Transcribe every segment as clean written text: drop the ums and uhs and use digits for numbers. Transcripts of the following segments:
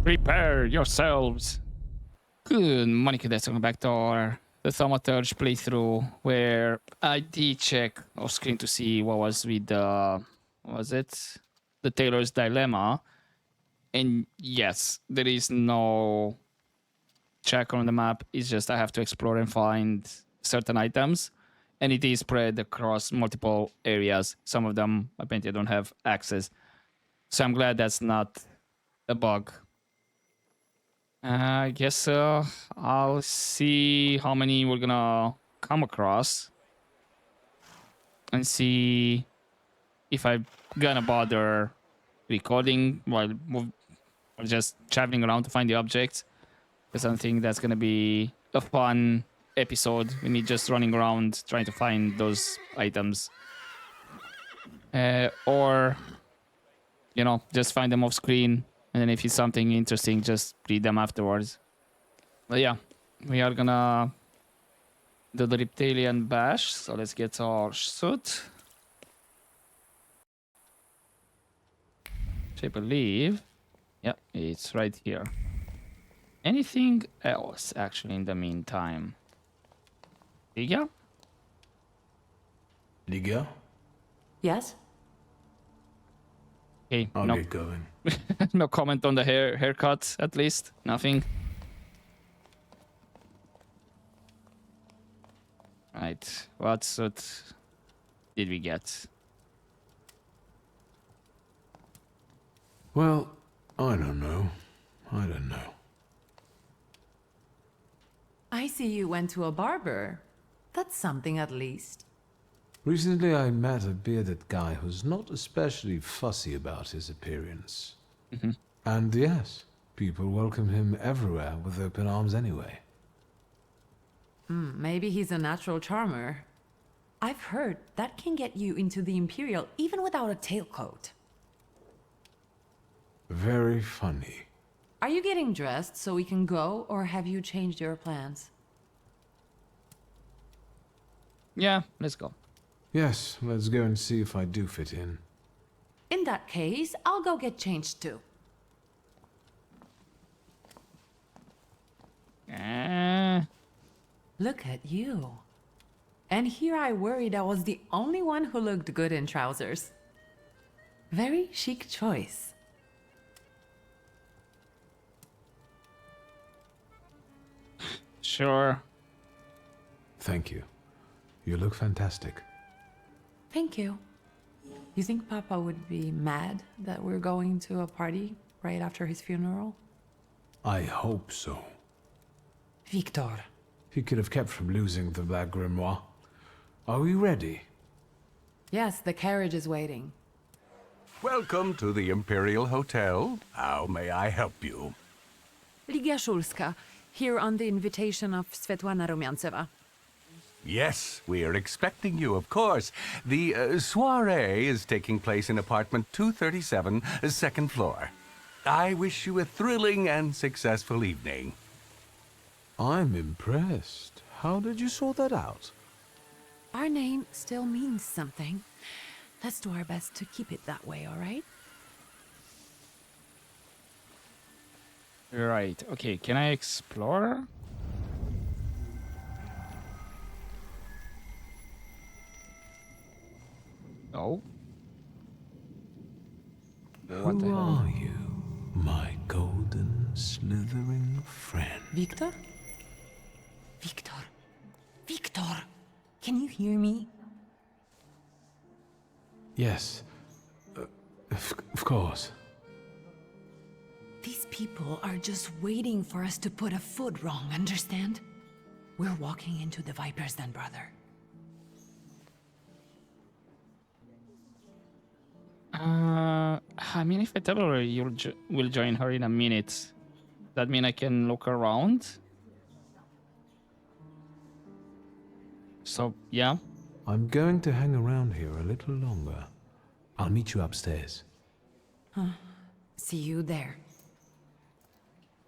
Prepare yourselves. Good morning, cadets. Welcome back to the Thaumaturge playthrough, where I did check off screen to see what was with the the Taylor's Dilemma, and yes, there is no check on the map. It's just I have to explore and find certain items, and it is spread across multiple areas. Some of them apparently don't have access, so I'm glad that's not a bug. I guess I'll see how many we're gonna come across and see if I'm gonna bother recording while just traveling around to find the objects. Because I think that's gonna be a fun episode. We need just running around trying to find those items, or you know, just find them off screen. And then if it's something interesting, just read them afterwards. But yeah, we are gonna do the Reptilian bash. So let's get our suit. Which I believe, yeah, it's right here. Anything else actually in the meantime? Liga? Liga? Yes? Okay, I'll no. get going. No comment on the haircut, at least. Nothing. Right. What suit did we get? Well, I don't know. I see you went to a barber. That's something at least. Recently I met a bearded guy who's not especially fussy about his appearance. And yes, people welcome him everywhere with open arms anyway. Maybe he's a natural charmer. I've heard that can get you into the Imperial even without a tailcoat. Very funny. Are you getting dressed so we can go, or have you changed your plans? Yeah, let's go. Yes, let's go and see if I do fit in. In that case, I'll go get changed too. Look at you. And here I worried I was the only one who looked good in trousers. Very chic choice. Sure. Thank you. You look fantastic. Thank you. You think Papa would be mad that we're going to a party right after his funeral? I hope so. Victor. He could have kept from losing the Black Grimoire. Are we ready? Yes, the carriage is waiting. Welcome to the Imperial Hotel. How may I help you? Ligia Szulska, here on the invitation of Svetlana Rumianceva. Yes, we are expecting you, of course. The soiree is taking place in apartment 237, second floor. I wish you a thrilling and successful evening. I'm impressed. How did you sort that out? Our name still means something. Let's do our best to keep it that way, all right? Right. Okay, can I explore? No. What the Who hell? are you, my golden slithering friend? Victor? Victor. Victor! Can you hear me? Yes, of course. These people are just waiting for us to put a foot wrong, understand? We're walking into the Viper's Den, brother. I mean, if I tell her we'll join her in a minute, that mean I can look around? So, yeah. I'm going to hang around here a little longer. I'll meet you upstairs. See you there.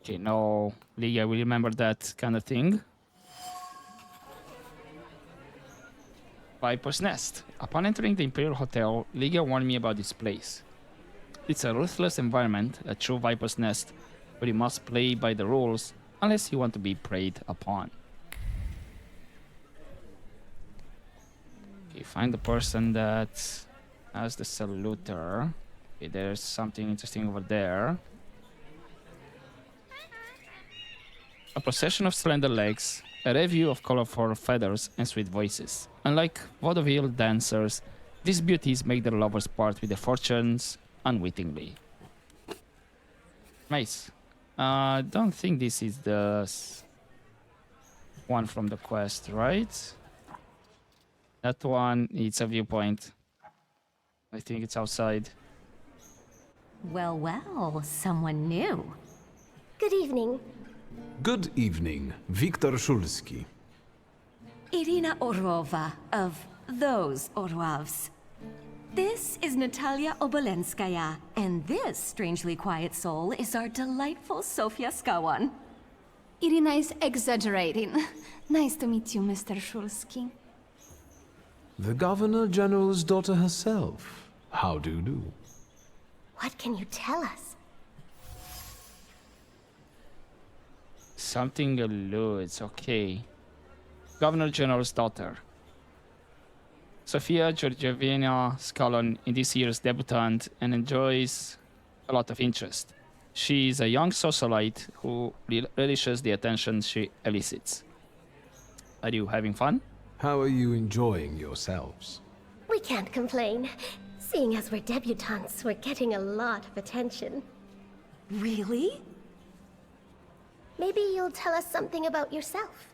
Okay, no, Liga will remember that kind of thing. Viper's Nest. Upon entering the Imperial Hotel, Liga warned me about this place. It's a ruthless environment, a true Viper's Nest. but you must play by the rules unless you want to be preyed upon. Okay, find the person that has the saluter. Okay, there's something interesting over there. A procession of slender legs, a review of colorful feathers and sweet voices. Unlike vaudeville dancers, these beauties make their lovers part with their fortunes unwittingly. Nice. I don't think this is the one from the quest, right? That one, it's a viewpoint. I think it's outside. Well, well, someone new. Good evening. Good evening, Viktor Szulski. Irina Orlova of those Orlovs. This is Natalia Obolenskaya, and this strangely quiet soul is our delightful Sofia Skawan. Irina is exaggerating. Nice to meet you, Mr. Szulski. The Governor General's daughter herself. How do? What can you tell us? Something alludes, okay. Governor General's daughter. Sofia Georgievna Skalon in this year's debutante and enjoys a lot of interest. She is a young socialite who relishes the attention she elicits. Are you having fun? How are you enjoying yourselves? We can't complain. Seeing as we're debutantes, we're getting a lot of attention. Really? Maybe you'll tell us something about yourself.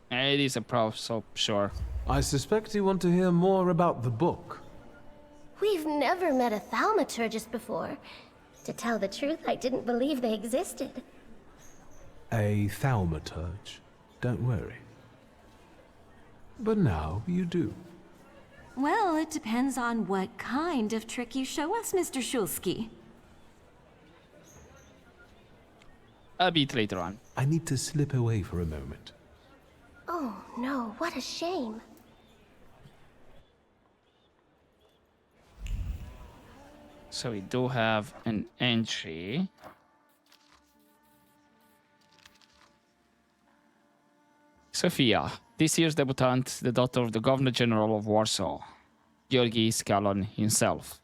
It is a pro, so sure. I suspect you want to hear more about the book. We've never met a Thaumaturgist before. To tell the truth, I didn't believe they existed. A Thaumaturge. Don't worry. But now you do. Well, it depends on what kind of trick you show us, Mr. Szulski. A bit later on. I need to slip away for a moment. Oh no, what a shame. So we do have an entry. Sofia, this year's debutante, the daughter of the Governor General of Warsaw, Georgi Skalon himself.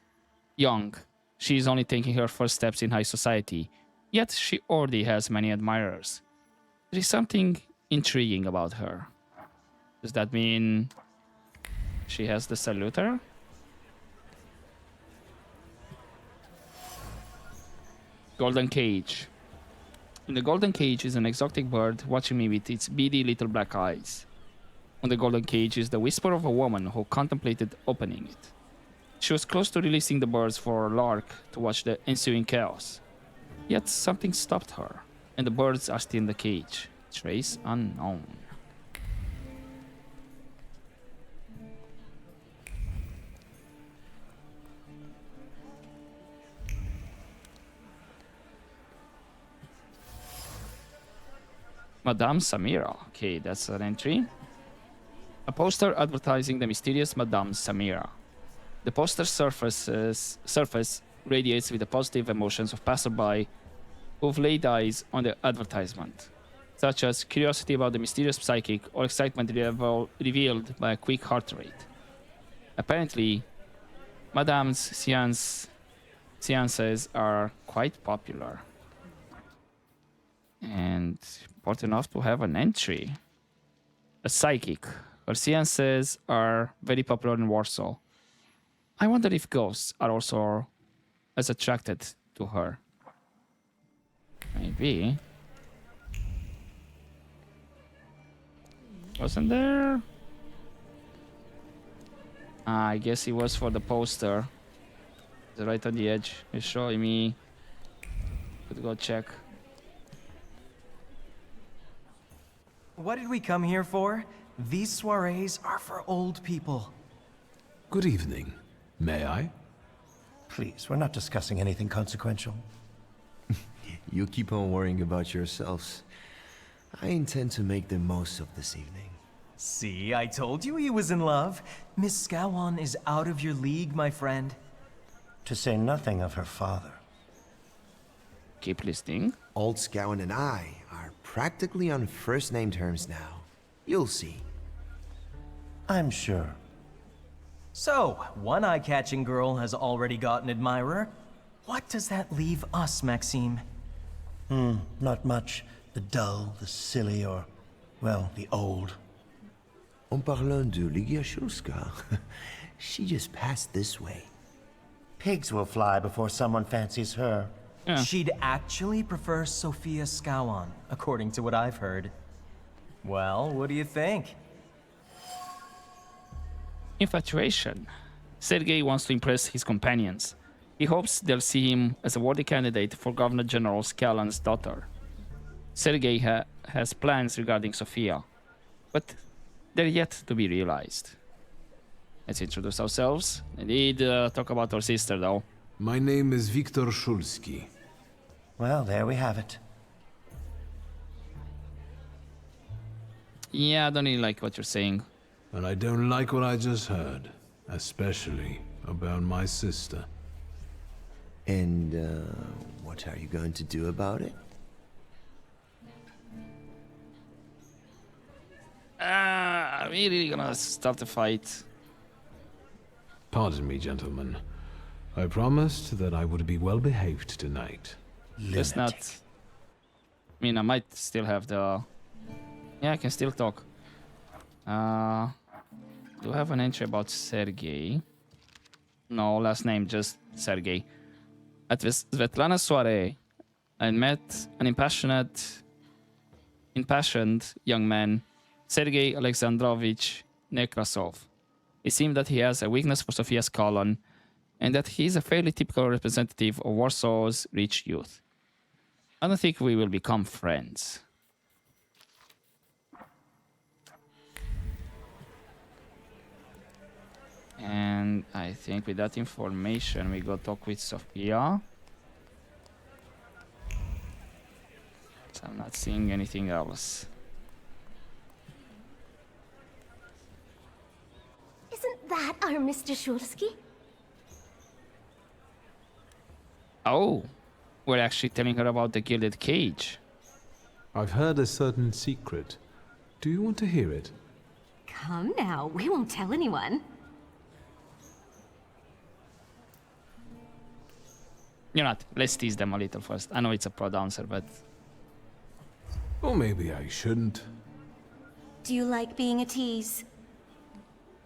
Young, she is only taking her first steps in high society, yet she already has many admirers. There is something intriguing about her. Does that mean she has the saluter? Golden Cage. In the golden cage is an exotic bird watching me with its beady little black eyes. On the golden cage is the whisper of a woman who contemplated opening it. She was close to releasing the birds for a lark to watch the ensuing chaos. Yet something stopped her, and the birds are still in the cage. Trace unknown. Madame Samira. Okay, that's an entry. A poster advertising the mysterious Madame Samira. The poster's surface radiates with the positive emotions of passerby who've laid eyes on the advertisement, such as curiosity about the mysterious psychic or excitement revealed by a quick heart rate. Apparently, Madame's seances are quite popular. And important enough to have an entry. A psychic. Her seances are very popular in Warsaw. I wonder if ghosts are also as attracted to her. Maybe. Wasn't there? I guess it was for the poster. It's right on the edge. It's showing me. Could go check. What did we come here for? These soirees are for old people. Good evening. May I? Please, we're not discussing anything consequential. You keep on worrying about yourselves. I intend to make the most of this evening. See, I told you he was in love. Miss Skawan is out of your league, my friend. To say nothing of her father. Keep listening. Old Scout and I are practically on first-name terms now. You'll see. I'm sure. So, one eye-catching girl has already got an admirer. What does that leave us, Maxime? Not much. The dull, the silly, or, well, the old. En parlant de Ligia Shulska, she just passed this way. Pigs will fly before someone fancies her. Yeah. She'd actually prefer Sophia Scowan, according to what I've heard. Well, what do you think? Infatuation. Sergei wants to impress his companions. He hopes they'll see him as a worthy candidate for Governor General Scalan's daughter. Sergei has plans regarding Sophia, but they're yet to be realized. Let's introduce ourselves. I need to talk about our sister, though. My name is Viktor Shulski. Well, there we have it. Yeah, I don't really like what you're saying. And I don't like what I just heard, especially about my sister. And, what are you going to do about it? Are we really gonna start a fight? Pardon me, gentlemen. I promised that I would be well behaved tonight. Let's not. I mean, I might still have the. Yeah, I can still talk. Do I have an entry about Sergei? No, last name, just Sergei. At Svetlana's soiree, I met an impassioned young man, Sergei Alexandrovich Nekrasov. It seemed that he has a weakness for Sofia Scalan, and that he is a fairly typical representative of Warsaw's rich youth. I don't think we will become friends. And I think with that information, we go talk with Sophia. So I'm not seeing anything else. Isn't that our Mr. Shulski? Oh, we're actually telling her about the gilded cage. I've heard a certain secret. Do you want to hear it? Come now, we won't tell anyone. You're not. Let's tease them a little first. I know it's a prod answer, but Or maybe I shouldn't. Do you like being a tease?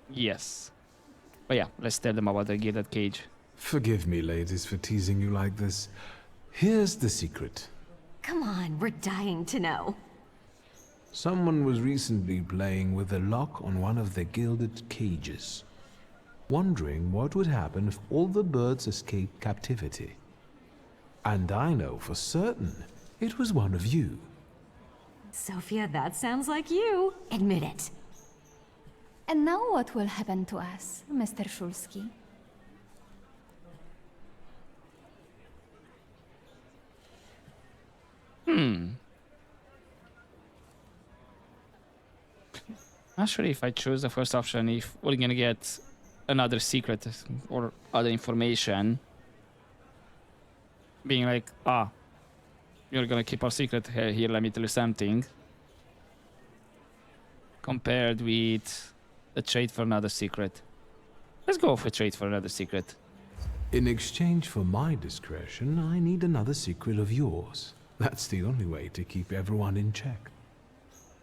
yes. But yeah, let's tell them about the gilded cage. Forgive me, ladies, for teasing you like this. Here's the secret. Come on, we're dying to know. Someone was recently playing with the lock on one of the gilded cages, wondering what would happen if all the birds escaped captivity. And I know for certain it was one of you. Sophia, that sounds like you. Admit it. And now what will happen to us, Mr. Shulski? Not sure if I choose the first option, if we're gonna get another secret or other information. Being like, you're gonna keep our secret here, let me tell you something. Compared with a trade for another secret. Let's go for a trade for another secret. In exchange for my discretion, I need another secret of yours. That's the only way to keep everyone in check.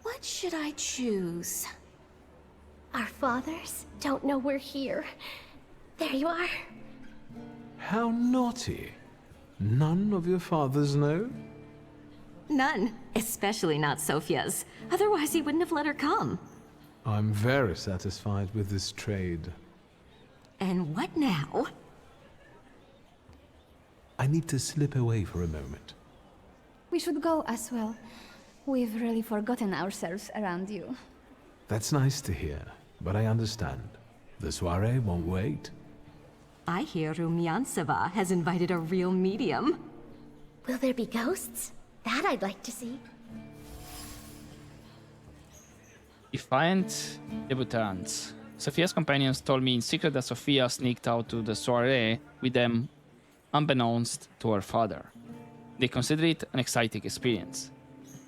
What should I choose? Our fathers don't know we're here. There you are. How naughty. None of your fathers know? None. Especially not Sophia's. Otherwise, he wouldn't have let her come. I'm very satisfied with this trade. And what now? I need to slip away for a moment. We should go as well. We've really forgotten ourselves around you. That's nice to hear, but I understand. The soiree won't wait. I hear Rumyantseva has invited a real medium. Will there be ghosts? That I'd like to see. Defiant debutants. Sophia's companions told me in secret that Sophia sneaked out to the soiree with them unbeknownst to her father. They consider it an exciting experience.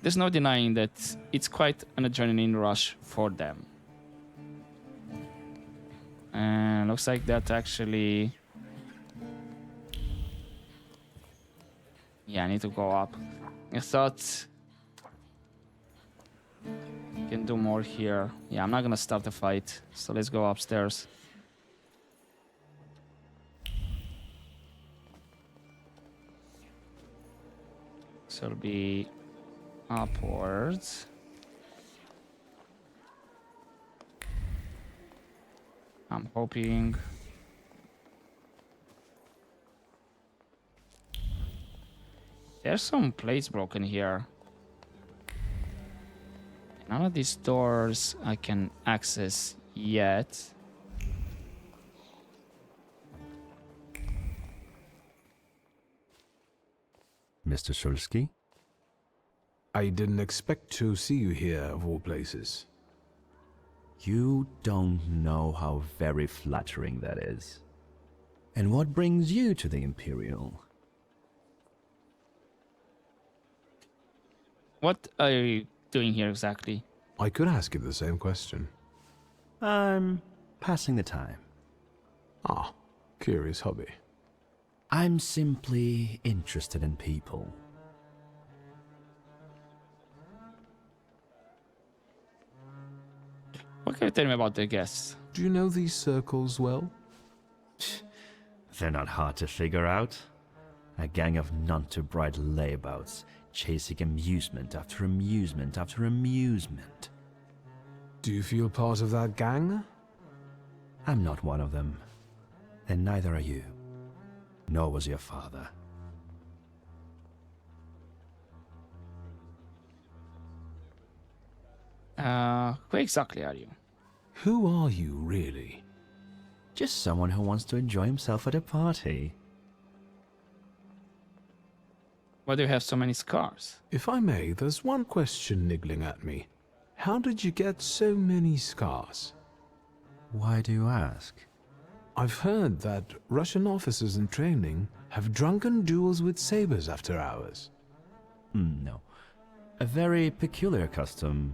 There's no denying that it's quite an adrenaline rush for them. And looks like that actually... Yeah, I need to go up. I thought... Can do more here. Yeah, I'm not gonna start a fight, so let's go upstairs. So it'll be upwards. I'm hoping. There's some plates broken here. None of these doors I can access yet. Mr. Shulsky? I didn't expect to see you here, of all places. You don't know how very flattering that is. And what brings you to the Imperial? What are you doing here exactly? I could ask you the same question. I'm passing the time. Ah, curious hobby. I'm simply interested in people. What can you tell me about the guests? Do you know these circles well? They're not hard to figure out. A gang of none-too-bright layabouts, chasing amusement after amusement after amusement. Do you feel part of that gang? I'm not one of them. And neither are you. Nor was your father. Who exactly are you? Who are you, really? Just someone who wants to enjoy himself at a party. Why do you have so many scars? If I may, there's one question niggling at me. How did you get so many scars? Why do you ask? I've heard that Russian officers in training have drunken duels with sabers after hours. No. A very peculiar custom,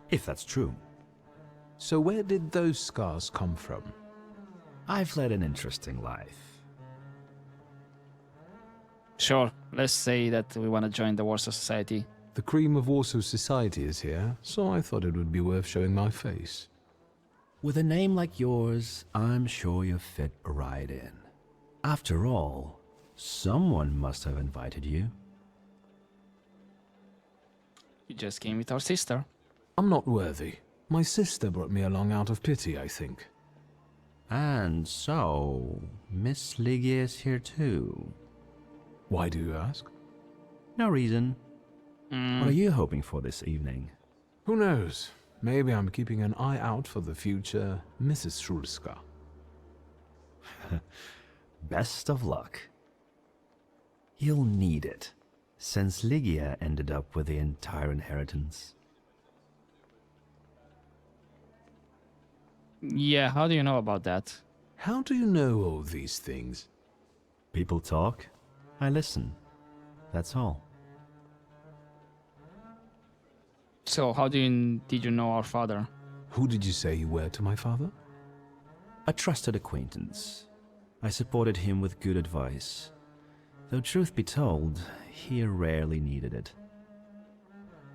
if that's true. So where did those scars come from? I've led an interesting life. Sure, let's say that we want to join the Warsaw Society. The cream of Warsaw society is here, so I thought it would be worth showing my face. With a name like yours, I'm sure you fit right in. After all, someone must have invited you. You just came with our sister. I'm not worthy. My sister brought me along out of pity, I think. And so, Miss Ligia is here too. Why do you ask? No reason. What are you hoping for this evening? Who knows? Maybe I'm keeping an eye out for the future Mrs. Shulska. Best of luck. You'll need it, since Ligia ended up with the entire inheritance. Yeah, how do you know about that? How do you know all these things? People talk, I listen. That's all. So, how did you know our father? Who did you say you were to my father? A trusted acquaintance. I supported him with good advice. Though truth be told, he rarely needed it.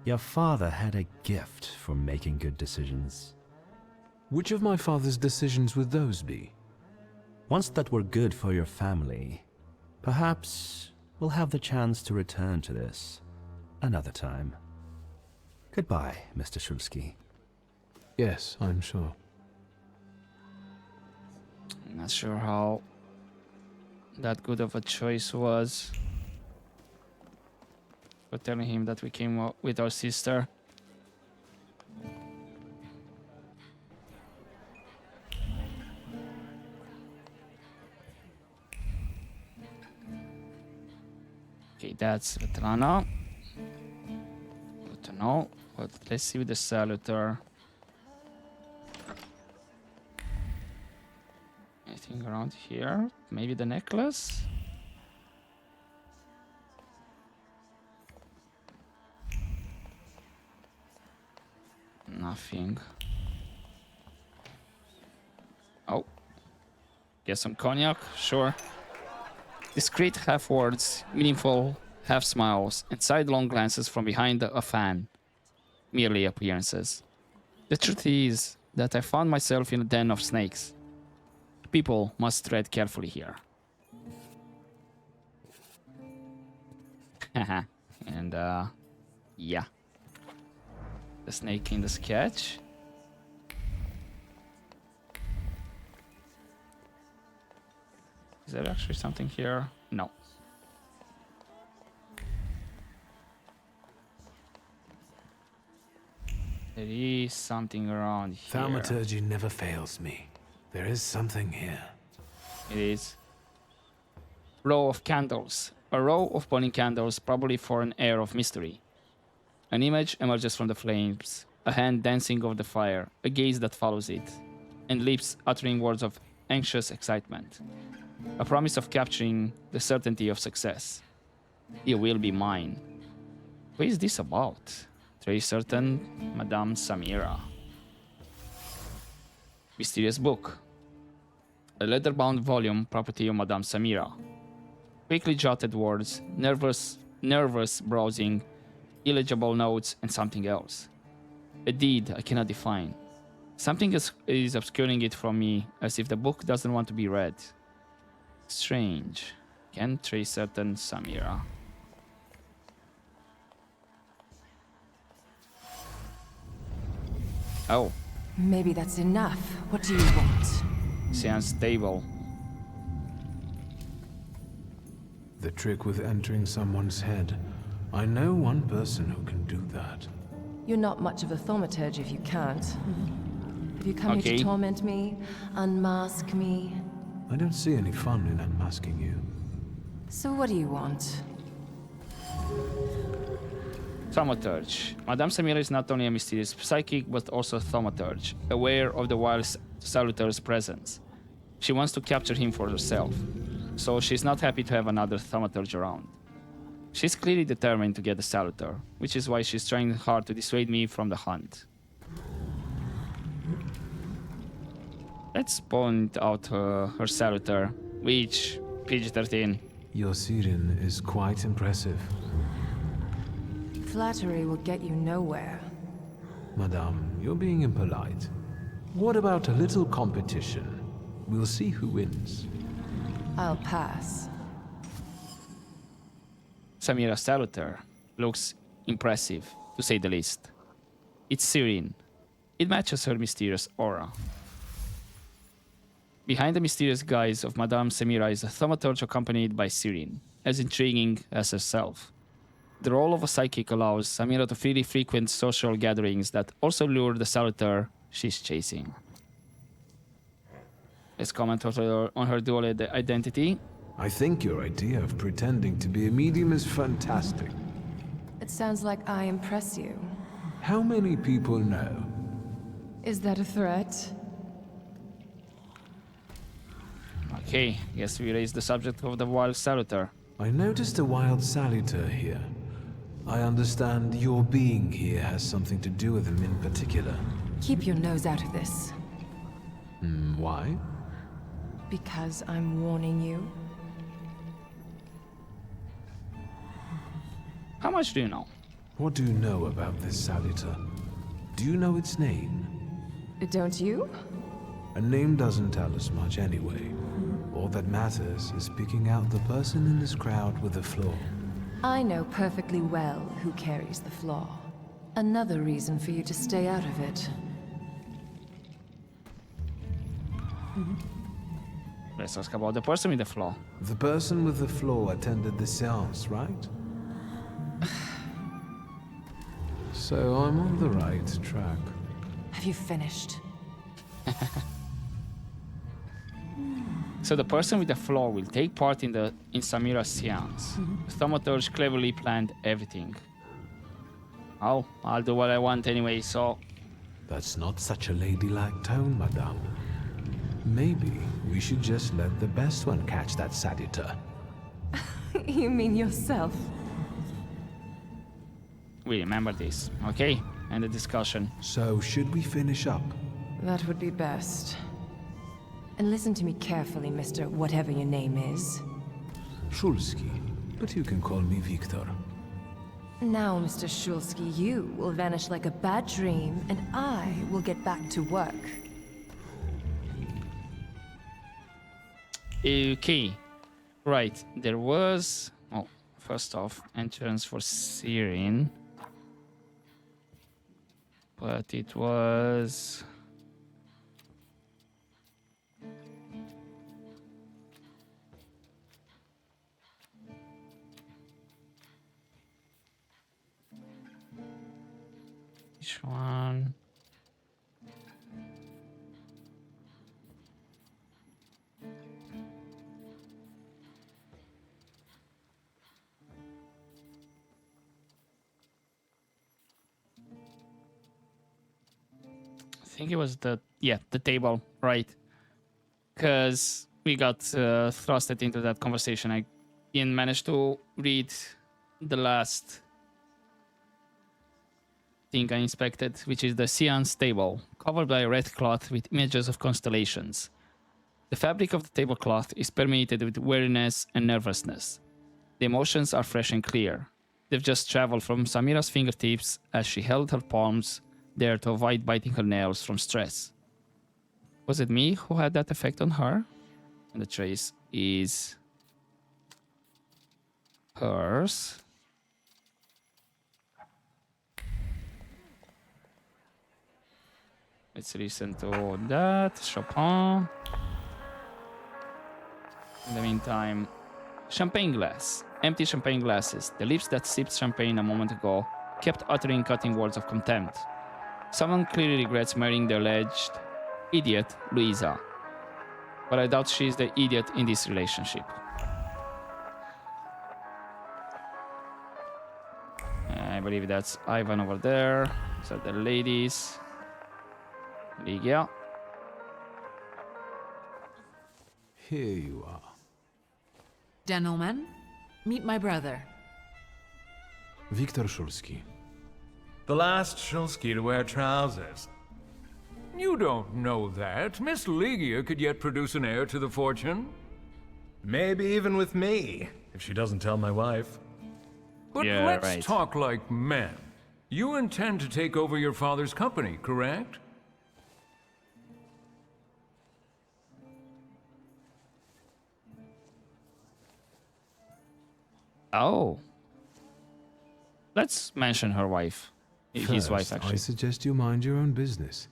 Your father had a gift for making good decisions. Which of my father's decisions would those be? Ones that were good for your family. Perhaps we'll have the chance to return to this another time. Goodbye, Mr. Shulsky. Yes, I'm sure. I'm not sure how that good of a choice was. For telling him that we came with our sister. Okay, that's Vetrana. Good to know. But let's see with the Salutar. around here. Maybe the necklace? Nothing. Oh. Get some cognac? Sure. Discreet half words, meaningful half smiles, and sidelong glances from behind a fan. Merely appearances. The truth is that I found myself in a den of snakes. People must tread carefully here. And, yeah. The snake in the sketch. Is there actually something here? No. There is something around here. Thaumaturge never fails me. There is something here. It is. Row of candles. A row of burning candles, probably for an air of mystery. An image emerges from the flames, a hand dancing over the fire, a gaze that follows it, and lips uttering words of anxious excitement. A promise of capturing the certainty of success. It will be mine. What is this about? Very certain, Madame Samira. Mysterious book. A leather-bound volume, property of Madame Samira. Quickly jotted words, nervous browsing, illegible notes, and something else. A deed I cannot define. Something is obscuring it from me, as if the book doesn't want to be read. Strange. Can't trace certain Samira. Oh. Maybe that's enough. What do you want? Sounds stable. The trick with entering someone's head. I know one person who can do that. You're not much of a thaumaturge if you can't. Have you come here to torment me? Unmask me? I don't see any fun in unmasking you. So what do you want? Thaumaturge. Madame Samira is not only a mysterious psychic, but also a thaumaturge, aware of the wild salutor's presence. She wants to capture him for herself, so she's not happy to have another thaumaturge around. She's clearly determined to get the salutor, which is why she's trying hard to dissuade me from the hunt. Let's point out her salutor, which, PG-13. Your siren is quite impressive. Flattery will get you nowhere. Madame, you're being impolite. What about a little competition? We'll see who wins. I'll pass. Samira's salutor looks impressive, to say the least. It's serene. It matches her mysterious aura. Behind the mysterious guise of Madame Samira is a thaumaturge accompanied by Serene, as intriguing as herself. The role of a psychic allows Samira to freely frequent social gatherings that also lure the salutor she's chasing. Let's comment on her dual identity. I think your idea of pretending to be a medium is fantastic. It sounds like I impress you. How many people know? Is that a threat? Okay, guess we raised the subject of the wild salutor. I noticed a wild salutor here. I understand your being here has something to do with him in particular. Keep your nose out of this. Why? Because I'm warning you. How much do you know? What do you know about this salutor? Do you know its name? Don't you? A name doesn't tell us much anyway. All that matters is picking out the person in this crowd with the flaw. I know perfectly well who carries the flaw. Another reason for you to stay out of it. Let's ask about the person with the flaw. The person with the flaw attended the seance, right? So I'm on the right track. Have you finished? So the person with the flaw will take part in Samira's seance. The thaumaturge cleverly planned everything. Oh, I'll do what I want anyway, so... That's not such a ladylike tone, madame. Maybe we should just let the best one catch that Sadyr. You mean yourself? We remember this. Okay, and the discussion. So, should we finish up? That would be best. And listen to me carefully, Mr. Whatever your name is. Szulski, but you can call me Victor. Now, Mr. Szulski, you will vanish like a bad dream, and I will get back to work. Okay. Right, there was... Oh, first off, entrance for Sirin. But it was... Which one? I think it was the table, right? Because we got thrusted into that conversation. I didn't manage to read the last thing I inspected, which is the Seance table, covered by a red cloth with images of constellations. The fabric of the tablecloth is permeated with weariness and nervousness. The emotions are fresh and clear. They've just traveled from Samira's fingertips as she held her palms there to avoid biting her nails from stress. Was it me who had that effect on her? And the trace is hers. Let's listen to that. Chopin. In the meantime, champagne glass. Empty champagne glasses. The lips that sipped champagne a moment ago kept uttering cutting words of contempt. Someone clearly regrets marrying the alleged idiot, Louisa. But I doubt she's the idiot in this relationship. I believe that's Ivan over there. So the ladies. Ligia. Here you are. Gentlemen, meet my brother. Viktor Szulski. The last Szulski to wear trousers. You don't know that. Miss Ligia could yet produce an heir to the fortune. Maybe even with me, if she doesn't tell my wife. But Yeah, let's right. talk like men. You intend to take over your father's company, correct? Oh. Let's mention her wife. His wife, First, actually. I suggest you mind your own business.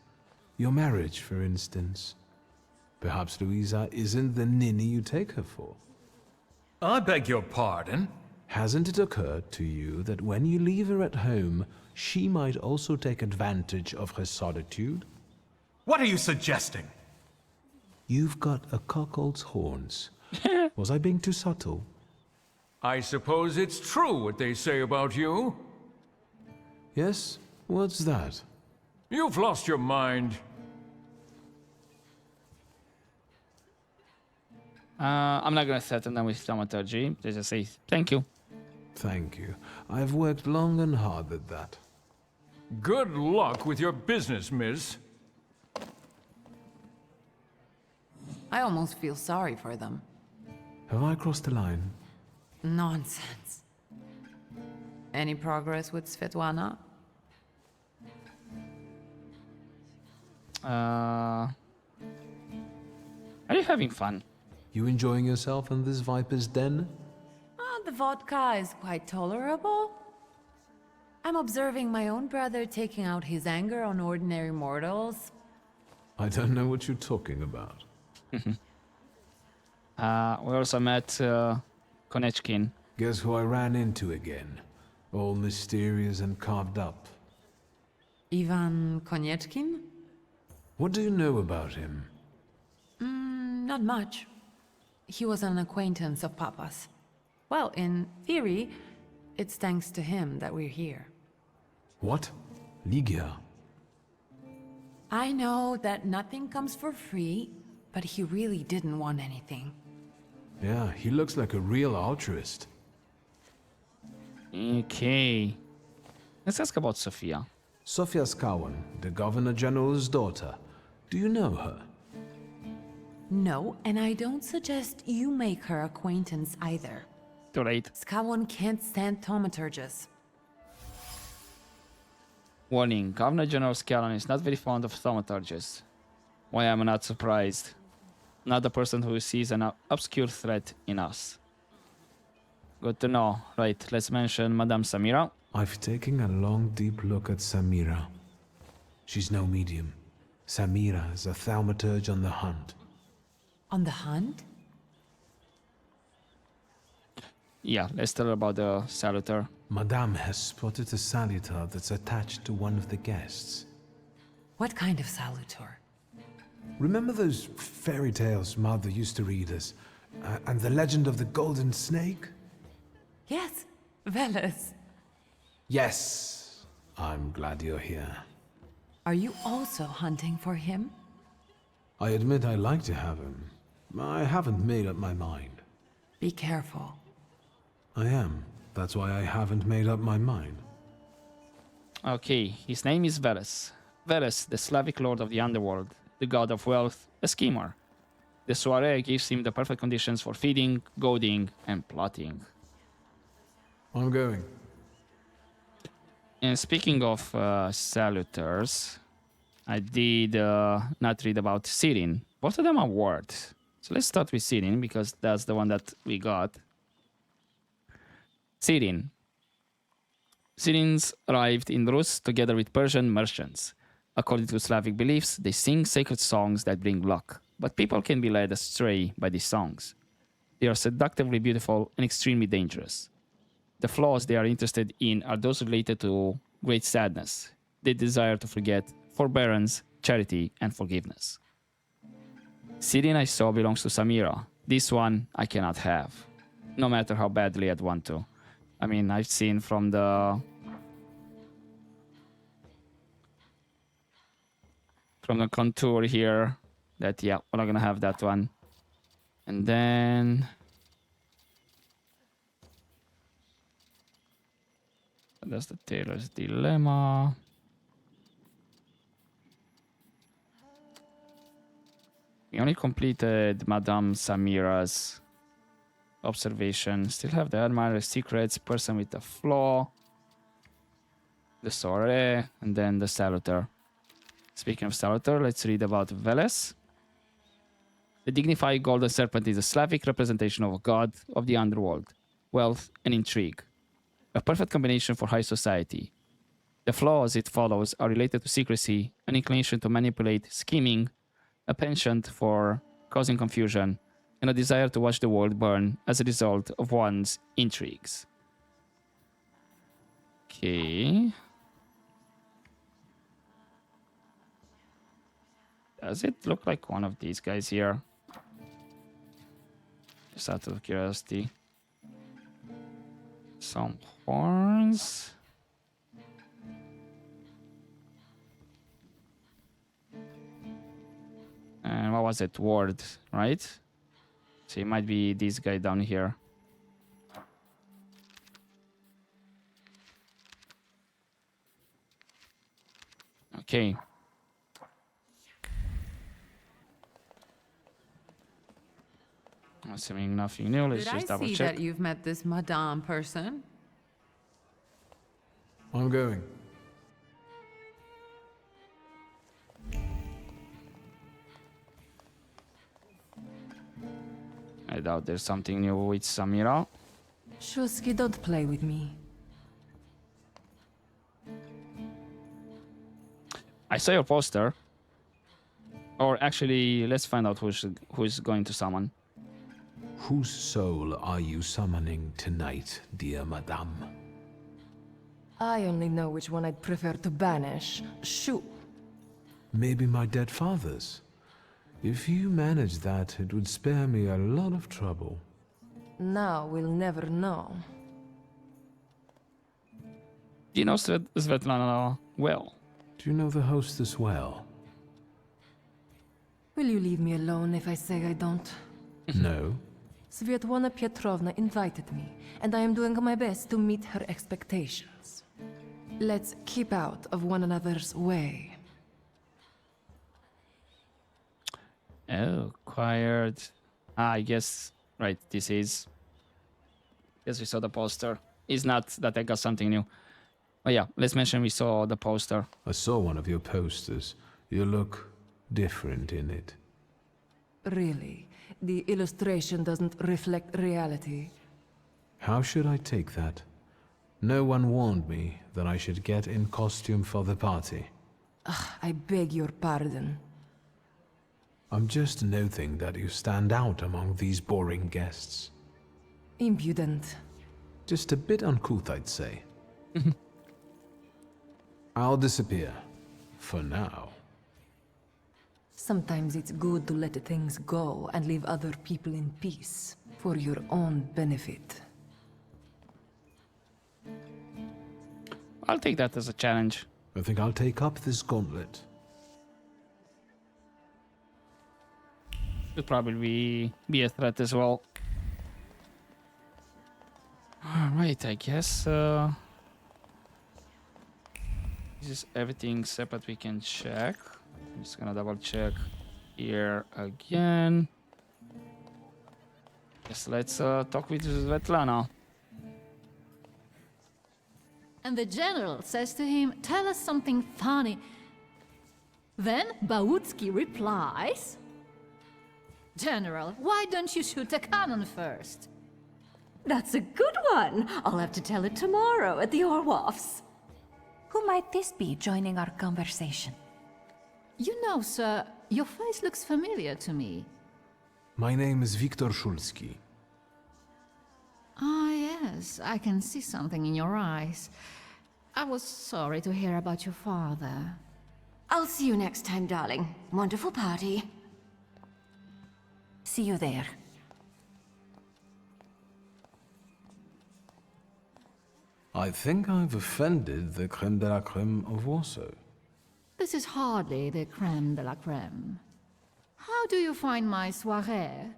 Your marriage, for instance. Perhaps Louisa isn't the ninny you take her for. I beg your pardon? Hasn't it occurred to you that when you leave her at home, she might also take advantage of her solitude? What are you suggesting? You've got a cuckold's horns. Was I being too subtle? I suppose it's true what they say about you. Yes? What's that? You've lost your mind. I'm not gonna threaten them with Thaumaturge. They just say thank you. Thank you. I've worked long and hard at that. Good luck with your business, miss. I almost feel sorry for them. Have I crossed the line? Nonsense. Any progress with Svetlana? Are you having fun? You enjoying yourself in this viper's den? The vodka is quite tolerable. I'm observing my own brother taking out his anger on ordinary mortals. I don't know what you're talking about. We also met Konechkin. Guess who I ran into again? All mysterious and carved up. Ivan Konieczkin? What do you know about him? Not much. He was an acquaintance of Papa's. Well, in theory, it's thanks to him that we're here. What? Ligia? I know that nothing comes for free, but he really didn't want anything. Yeah, he looks like a real altruist. Okay. Let's ask about Sophia. Sofia Skawan, the Governor General's daughter. Do you know her? No, and I don't suggest you make her acquaintance either. Too late. Skawon can't stand thaumaturges. Warning, Governor General Scallon is not very fond of thaumaturges. Why am I not surprised? Not the person who sees an obscure threat in us. Good to know. Right, let's mention Madame Samira. I've taken a long, deep look at Samira. She's no medium. Samira is a thaumaturge on the hunt. On the hunt? Yeah, let's tell her about the saluter. Madame has spotted a saluter that's attached to one of the guests. What kind of salutor? Remember those fairy tales Mother used to read us? And the legend of the golden snake? Yes, Veles. Yes. I'm glad you're here. Are you also hunting for him? I admit I like to have him. I haven't made up my mind. Be careful. I am. That's why I haven't made up my mind. Okay, his name is Veles. Veles, the Slavic lord of the underworld, the god of wealth, a schemer. The soiree gives him the perfect conditions for feeding, goading, and plotting. I'm going. And speaking of saluters, I did not read about Sirin. Both of them are words. So let's start with Sirin, because that's the one that we got. Sirin. Sirins arrived in Rus together with Persian merchants. According to Slavic beliefs, they sing sacred songs that bring luck, but people can be led astray by these songs. They are seductively beautiful and extremely dangerous. The flaws they are interested in are those related to great sadness. They desire to forget, forbearance, charity, and forgiveness. Sirin I saw belongs to Samira. This one I cannot have, no matter how badly I'd want to. I mean, I've seen from the contour here that, yeah, we're not gonna have that one. And then that's the Tailor's Dilemma. We only completed Madame Samira's observation. Still have the Admirer's Secrets, Person with a Flaw, the Soiree, and then the Saluter. Speaking of Saluter, let's read about Veles. The dignified golden serpent is a Slavic representation of a god of the underworld, wealth, and intrigue. A perfect combination for high society. The flaws it follows are related to secrecy, an inclination to manipulate, scheming, a penchant for causing confusion, and a desire to watch the world burn as a result of one's intrigues. Okay. Does it look like one of these guys here? Just out of curiosity. Some horns. And what was it? Ward, right? So it might be this guy down here. Okay. Assuming nothing new, let's just double Did I see check. that you've met this Madame person? I'm going. I doubt there's something new with Samira. Shuski, don't play with me. I saw your poster. Or actually, let's find out who's going to summon. Whose soul are you summoning tonight, dear Madame? I only know which one I'd prefer to banish. Shoo. Maybe my dead father's. If you manage that, it would spare me a lot of trouble. Now we'll never know. Do you know Svetlana well? Do you know the hostess well? Will you leave me alone if I say I don't? No. Svetlana Petrovna invited me, and I am doing my best to meet her expectations. Let's keep out of one another's way. Oh, acquired. I guess, right, this is... Yes, we saw the poster. It's not that I got something new. Oh yeah, let's mention we saw the poster. I saw one of your posters. You look different in it. Really? The illustration doesn't reflect reality? How should I take that? No one warned me that I should get in costume for the party. I beg your pardon. I'm just noting that you stand out among these boring guests. Impudent. Just a bit uncouth, I'd say. I'll disappear. For now. Sometimes it's good to let things go and leave other people in peace, for your own benefit. I'll take that as a challenge. I think I'll take up this gauntlet. Could probably be a threat as well. Alright, I guess this is everything separate we can check. I'm just gonna double check here again. Yes, let's talk with Svetlana. And the general says to him, "Tell us something funny." Then Bautsky replies, "General, why don't you shoot a cannon first?" That's a good one. I'll have to tell it tomorrow at the Orloffs. Who might this be joining our conversation? You know, sir, your face looks familiar to me. My name is Viktor Szulski. Ah, yes, I can see something in your eyes. I was sorry to hear about your father. I'll see you next time, darling. Wonderful party. See you there. I think I've offended the creme de la creme of Warsaw. This is hardly the creme de la creme. How do you find my soirée?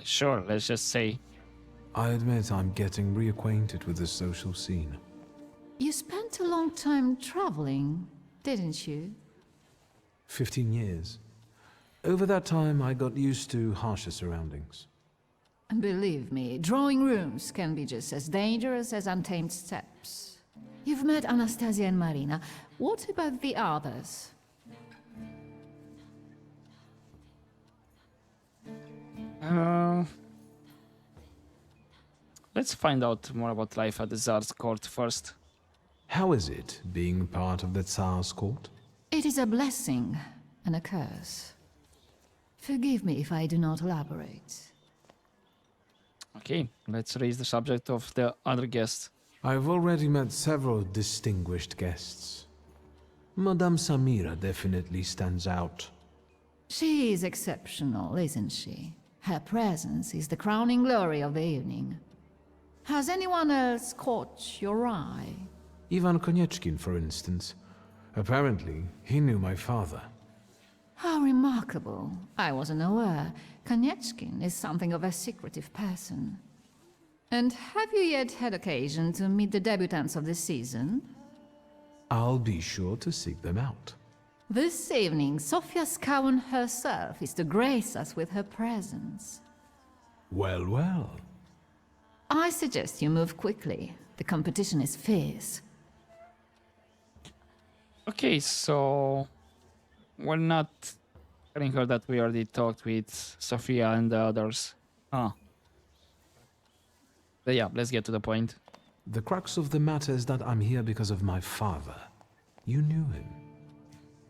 Sure, let's just say. I admit I'm getting reacquainted with the social scene. You spent a long time traveling, didn't you? 15 years. Over that time, I got used to harsher surroundings. And believe me, drawing rooms can be just as dangerous as untamed steppes. You've met Anastasia and Marina. What about the others? Let's find out more about life at the Tsar's court first. How is it being part of the Tsar's court? It is a blessing and a curse. Forgive me if I do not elaborate. Okay, let's raise the subject of the other guests. I've already met several distinguished guests. Madame Samira definitely stands out. She is exceptional, isn't she? Her presence is the crowning glory of the evening. Has anyone else caught your eye? Ivan Konieczkin, for instance. Apparently, he knew my father. How remarkable. I wasn't aware. Konieczkin is something of a secretive person. And have you yet had occasion to meet the debutants of the season? I'll be sure to seek them out. This evening, Sofia Skowan herself is to grace us with her presence. Well, well. I suggest you move quickly. The competition is fierce. Okay, so we're not telling her that we already talked with Sophia and the others. But yeah, let's get to the point. The crux of the matter is that I'm here because of my father. You knew him.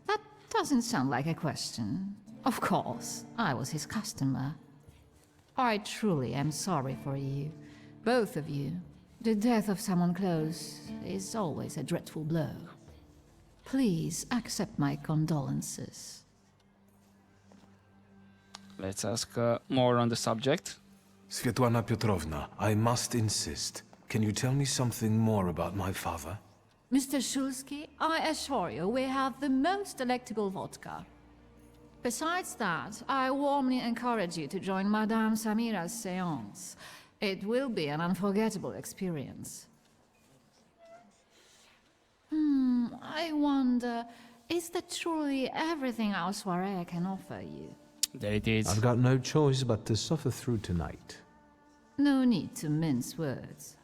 That doesn't sound like a question. Of course, I was his customer. I truly am sorry for you, both of you. The death of someone close is always a dreadful blow. Please accept my condolences. Let's ask more on the subject. Svetlana Petrovna, I must insist. Can you tell me something more about my father? Mr. Shulsky, I assure you we have the most delectable vodka. Besides that, I warmly encourage you to join Madame Samira's séance. It will be an unforgettable experience. I wonder, is that truly everything our soirée can offer you? There it is. I've got no choice but to suffer through tonight. No need to mince words.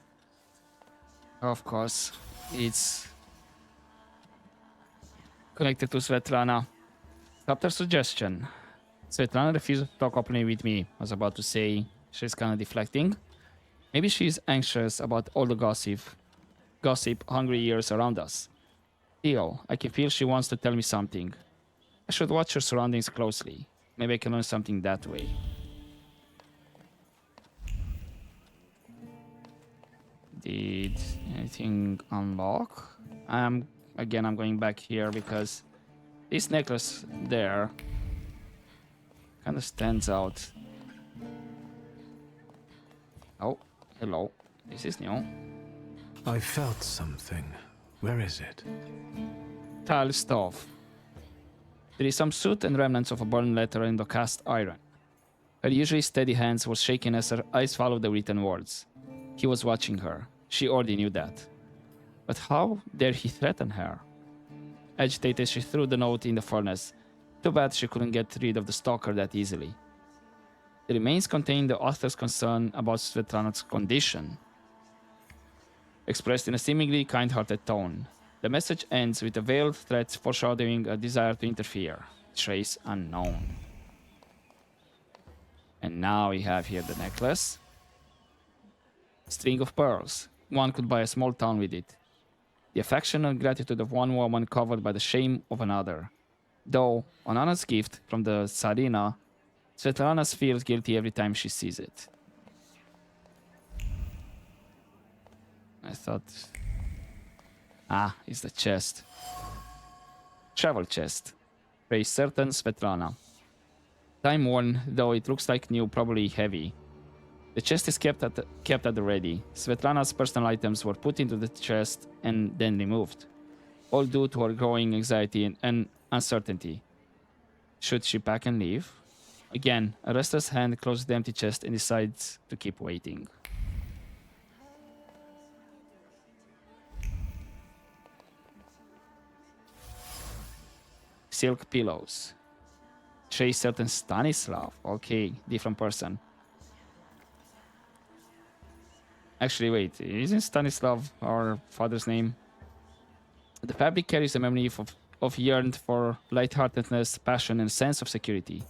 Of course, it's connected to Svetlana. After suggestion, Svetlana refused to talk openly with me. I was about to say she's kind of deflecting. Maybe she's anxious about all the gossip-hungry ears around us. Still, I can feel she wants to tell me something. I should watch her surroundings closely. Maybe I can learn something that way. Did anything unlock? Again, I'm going back here because this necklace there kind of stands out. Oh, hello. This is new. I felt something. Where is it? Tile stove. There is some soot and remnants of a burned letter in the cast iron. Her usually steady hands were shaking as her eyes followed the written words. He was watching her. She already knew that. But how dare he threaten her? Agitated, she threw the note in the furnace. Too bad she couldn't get rid of the stalker that easily. The remains contain the author's concern about Svetlana's condition, expressed in a seemingly kind-hearted tone. The message ends with a veiled threat foreshadowing a desire to interfere. Trace unknown. And now we have here the necklace. String of pearls. One could buy a small town with it. The affection and gratitude of one woman covered by the shame of another. Though, an honest gift from the Tsarina, Svetlana feels guilty every time she sees it. I thought... Ah, it's the chest. Travel chest. Praise certain Svetlana. Time worn, though it looks like new, probably heavy. The chest is kept at the ready. Svetlana's personal items were put into the chest and then removed. All due to her growing anxiety and uncertainty. Should she pack and leave? Again, a restless hand closes the empty chest and decides to keep waiting. Silk pillows. Trace certain Stanislav. Okay, different person. Actually, wait, isn't Stanislav our father's name? The fabric carries the memory of yearned for lightheartedness, passion, and sense of security.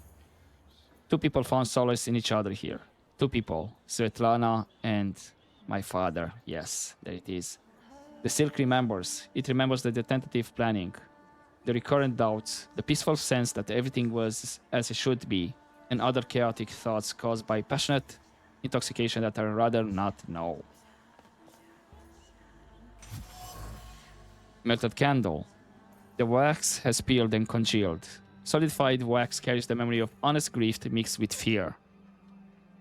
Two people found solace in each other here. Two people, Svetlana and my father. Yes, there it is. The silk remembers. It remembers the tentative planning, the recurrent doubts, the peaceful sense that everything was as it should be, and other chaotic thoughts caused by passionate intoxication that I'd rather not know. Melted candle. The wax has peeled and congealed. Solidified wax carries the memory of honest grief mixed with fear.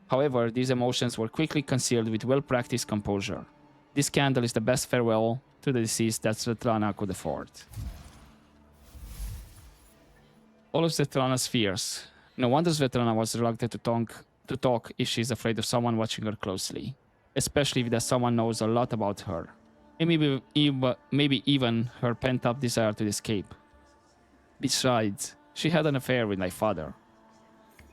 However, these emotions were quickly concealed with well-practiced composure. This candle is the best farewell to the deceased that Svetlana could afford. All of Svetlana's fears. No wonder Svetlana was reluctant to talk if she's afraid of someone watching her closely, especially if that someone knows a lot about her, and maybe even her pent-up desire to escape. Besides, she had an affair with my father.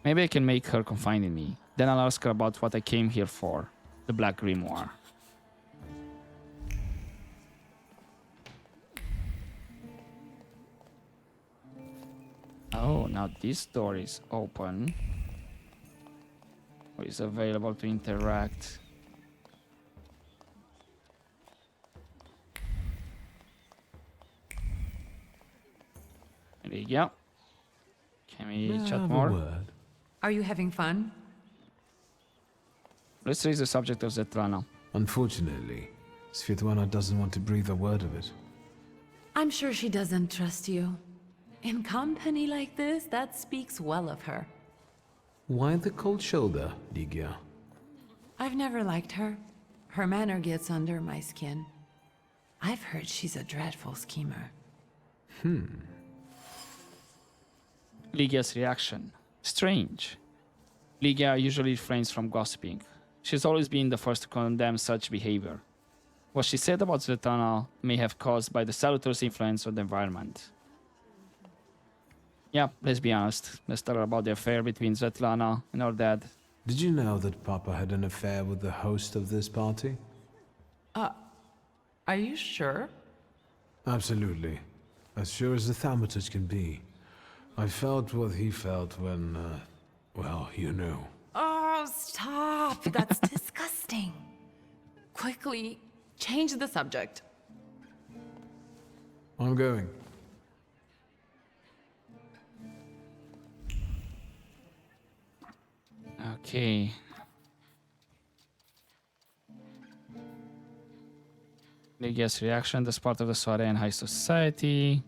Maybe I can make her confide in me. Then I'll ask her about what I came here for, the Black Grimoire. Oh, now this door is open. Or is available to interact. There you go. Can we chat more? Are you having fun? Let's raise the subject of Svetlana. Unfortunately, Svetlana doesn't want to breathe a word of it. I'm sure she doesn't trust you. In company like this, that speaks well of her. Why the cold shoulder, Ligia? I've never liked her. Her manner gets under my skin. I've heard she's a dreadful schemer. Lygia's reaction. Strange. Lygia usually refrains from gossiping. She's always been the first to condemn such behavior. What she said about Svetlana may have caused by the Salutor's influence on the environment. Yeah, let's be honest. Let's talk about the affair between Svetlana and her dad. Did you know that Papa had an affair with the host of this party? Are you sure? Absolutely. As sure as the Thaumaturge can be. I felt what he felt when, well, you know. Oh, stop! That's disgusting. Quickly, change the subject. I'm going. Okay. Lygia's reaction, that's part of the soiree in high society.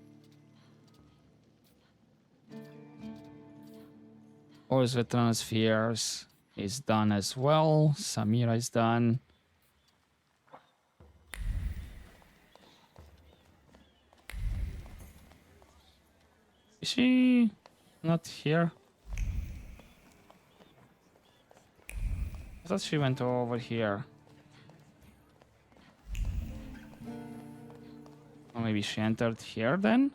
All Svetlana's fears is done as well. Samira is done. Is she not here? I thought she went over here. Or maybe she entered here then?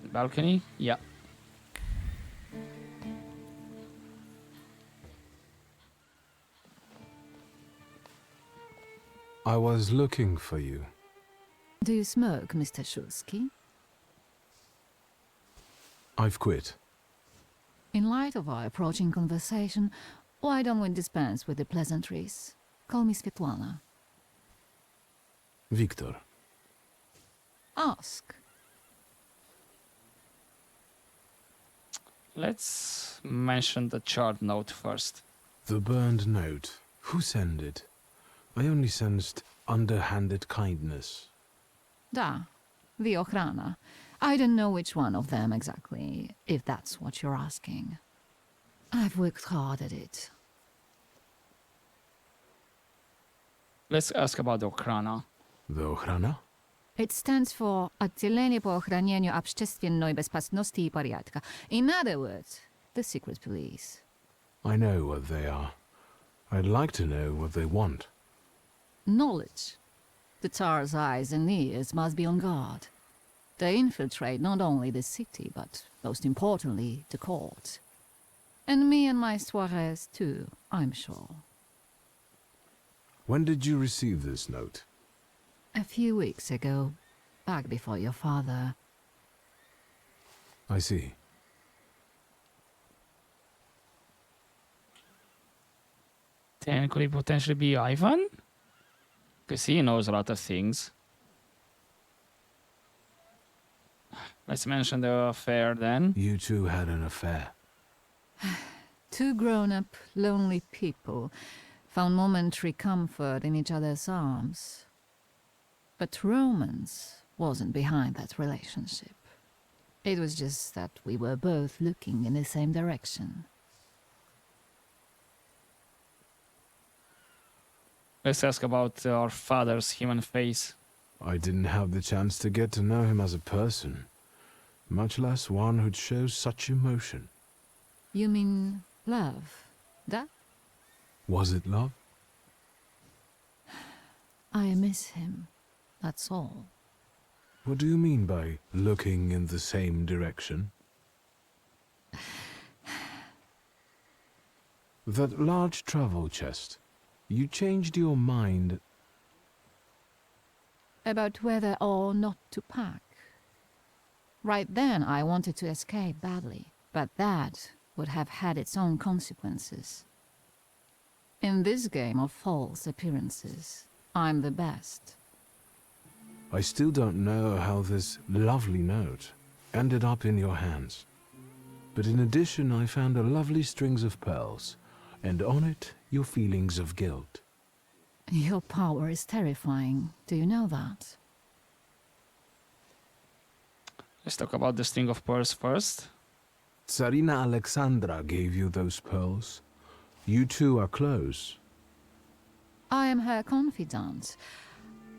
The balcony? Yeah. I was looking for you. Do you smoke, Mr. Shulsky? I've quit. In light of our approaching conversation, why don't we dispense with the pleasantries? Call me Svetlana. Victor. Ask. Let's mention the chart note first. The burned note. Who sent it? I only sensed underhanded kindness. Da, the Ochrana. I don't know which one of them exactly, if that's what you're asking. I've worked hard at it. Let's ask about the Ochrana. The Ochrana? It stands for Отделение по охранению общественной безопасности и порядка. In other words, the secret police. I know what they are. I'd like to know what they want. Knowledge. The Tsar's eyes and ears must be on guard. They infiltrate not only the city, but most importantly, the court. And me and my soirees too, I'm sure. When did you receive this note? A few weeks ago, back before your father. I see. Then could it potentially be Ivan? Because he knows a lot of things. Let's mention the affair then. You two had an affair. Two grown-up, lonely people found momentary comfort in each other's arms. But romance wasn't behind that relationship. It was just that we were both looking in the same direction. Let's ask about our father's human face. I didn't have the chance to get to know him as a person, much less one who'd show such emotion. You mean love? That? Was it love? I miss him. That's all. What do you mean by looking in the same direction? That large travel chest. You changed your mind. About whether or not to pack. Right then I wanted to escape badly, but that would have had its own consequences. In this game of false appearances, I'm the best. I still don't know how this lovely note ended up in your hands. But in addition, I found a lovely strings of pearls, and on it, your feelings of guilt. Your power is terrifying. Do you know that? Let's talk about the string of pearls first. Tsarina Alexandra gave you those pearls. You two are close. I am her confidant.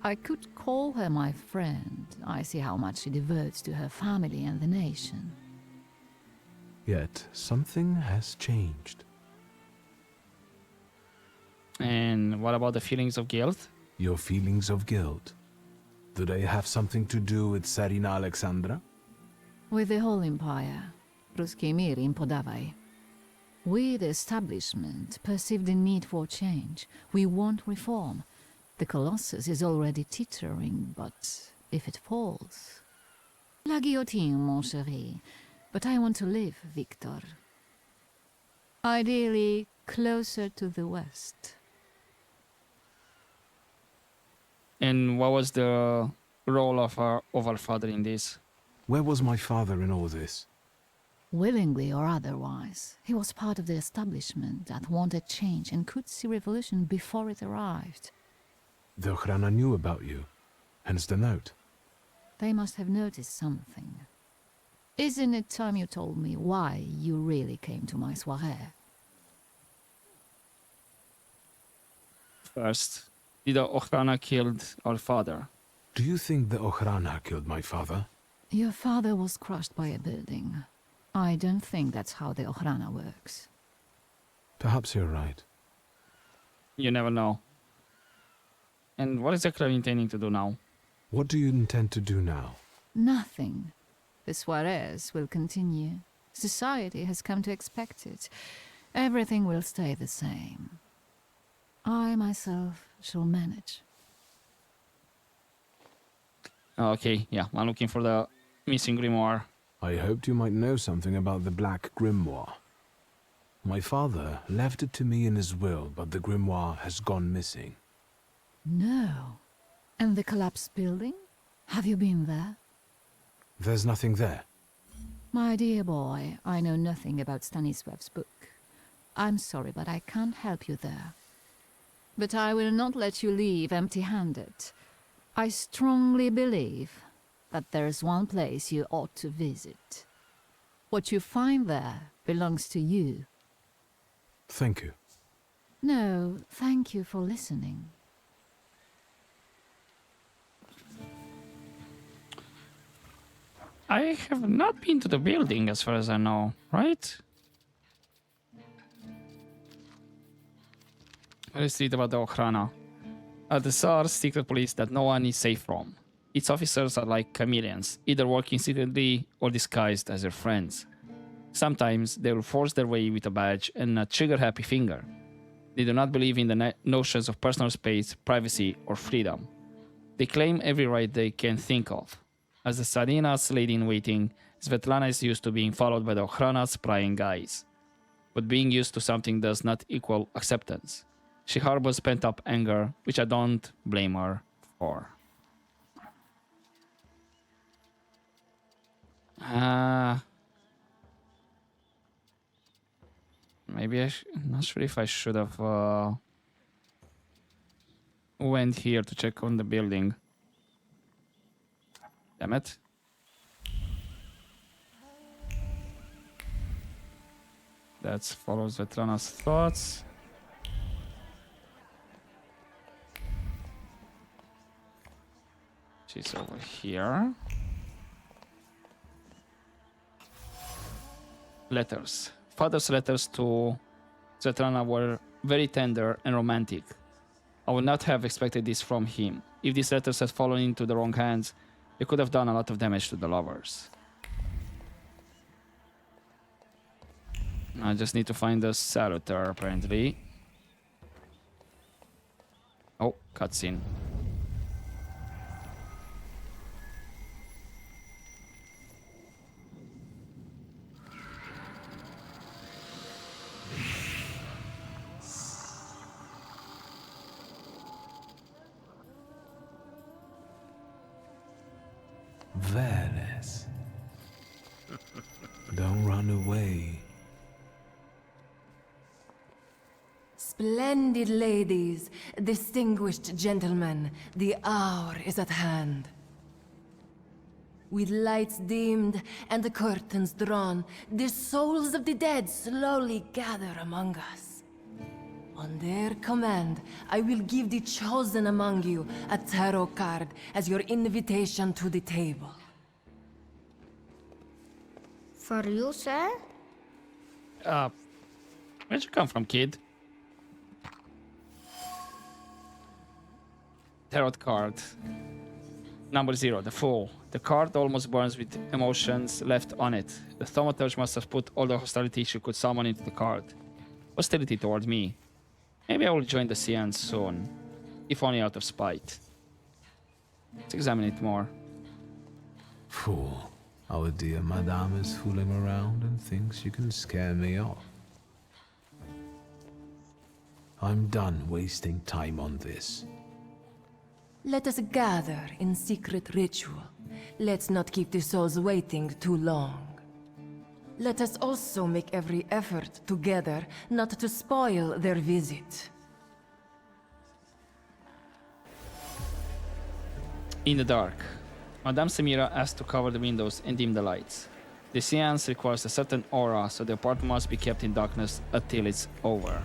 I could call her my friend. I see how much she devotes to her family and the nation. Yet something has changed. And what about the feelings of guilt? Your feelings of guilt. Do they have something to do with Tsarina Alexandra? With the whole empire, Ruski mir in Podavai. We, the establishment, perceive the need for change. We want reform. The Colossus is already teetering, but if it falls... La guillotine, mon chéri. But I want to live, Victor. Ideally, closer to the west. And what was the role of our father in this? Where was my father in all this? Willingly or otherwise, he was part of the establishment that wanted change and could see revolution before it arrived. The Ochrana knew about you, hence the note. They must have noticed something. Isn't it time you told me why you really came to my soirée? First, did the Ochrana killed our father? Do you think the Ochrana killed my father? Your father was crushed by a building. I don't think that's how the Ochrana works. Perhaps you're right. You never know. And what exactly are you intending to do now? What do you intend to do now? Nothing. The soirees will continue. Society has come to expect it. Everything will stay the same. I myself shall manage. Okay, yeah, I'm looking for the missing grimoire. I hoped you might know something about the Black Grimoire. My father left it to me in his will, but the grimoire has gone missing. No. And the collapsed building? Have you been there? There's nothing there. My dear boy, I know nothing about Stanisław's book. I'm sorry, but I can't help you there. But I will not let you leave empty-handed. I strongly believe that there's one place you ought to visit. What you find there belongs to you. Thank you. No, thank you for listening. I have not been to the building as far as I know, right? Let's read about the Ochrana. The Tsar secret police that no one is safe from. Its officers are like chameleons, either working secretly or disguised as their friends. Sometimes they will force their way with a badge and a trigger-happy finger. They do not believe in the notions of personal space, privacy, or freedom. They claim every right they can think of. As the Tsarina's lady-in-waiting, Svetlana is used to being followed by the Ochrana's prying eyes. But being used to something does not equal acceptance. She harbors pent-up anger, which I don't blame her for. Maybe I'm not sure if I should have went here to check on the building. Damn it. That follows Svetlana's thoughts. She's over here. Letters. Father's letters to Svetlana were very tender and romantic. I would not have expected this from him. If these letters had fallen into the wrong hands, they could have done a lot of damage to the lovers. I just need to find the saluter, apparently. Oh, cutscene. Veles. Don't run away. Splendid ladies, distinguished gentlemen, the hour is at hand. With lights dimmed and the curtains drawn, the souls of the dead slowly gather among us. On their command, I will give the chosen among you a tarot card as your invitation to the table. For you, sir? Where'd you come from, kid? Tarot card. Number 0, the Fool. The card almost burns with emotions left on it. The Thaumaturge must have put all the hostility she could summon into the card. Hostility toward me. Maybe I will join the Seance soon. If only out of spite. Let's examine it more. Fool. Our dear Madame is fooling around and thinks she can scare me off. I'm done wasting time on this. Let us gather in secret ritual. Let's not keep the souls waiting too long. Let us also make every effort together not to spoil their visit. In the dark. Madame Samira asked to cover the windows and dim the lights. The seance requires a certain aura, so the apartment must be kept in darkness until it's over.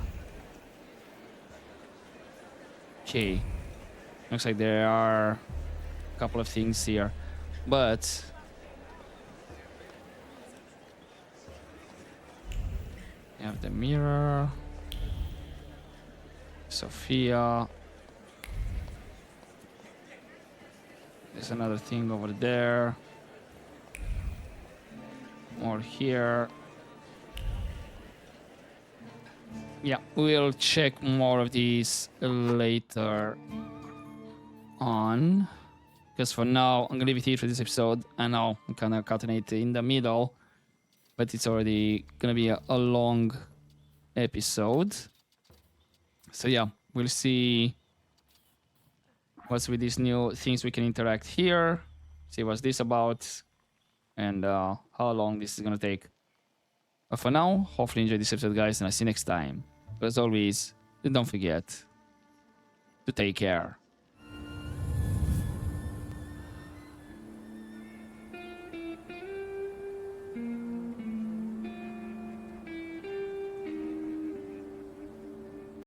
Okay. Looks like there are a couple of things here, but you have the mirror, Sophia. There's another thing over there. More here. Yeah, we'll check more of these later on. Because for now, I'm gonna leave it here for this episode. I know I'm kind of cutting it in the middle, but it's already gonna be a long episode. So yeah, we'll see what's with these new things we can interact here. See what's this about, and how long this is gonna take. But for now, hopefully you enjoyed this episode, guys, and I'll see you next time. But as always, don't forget to take care.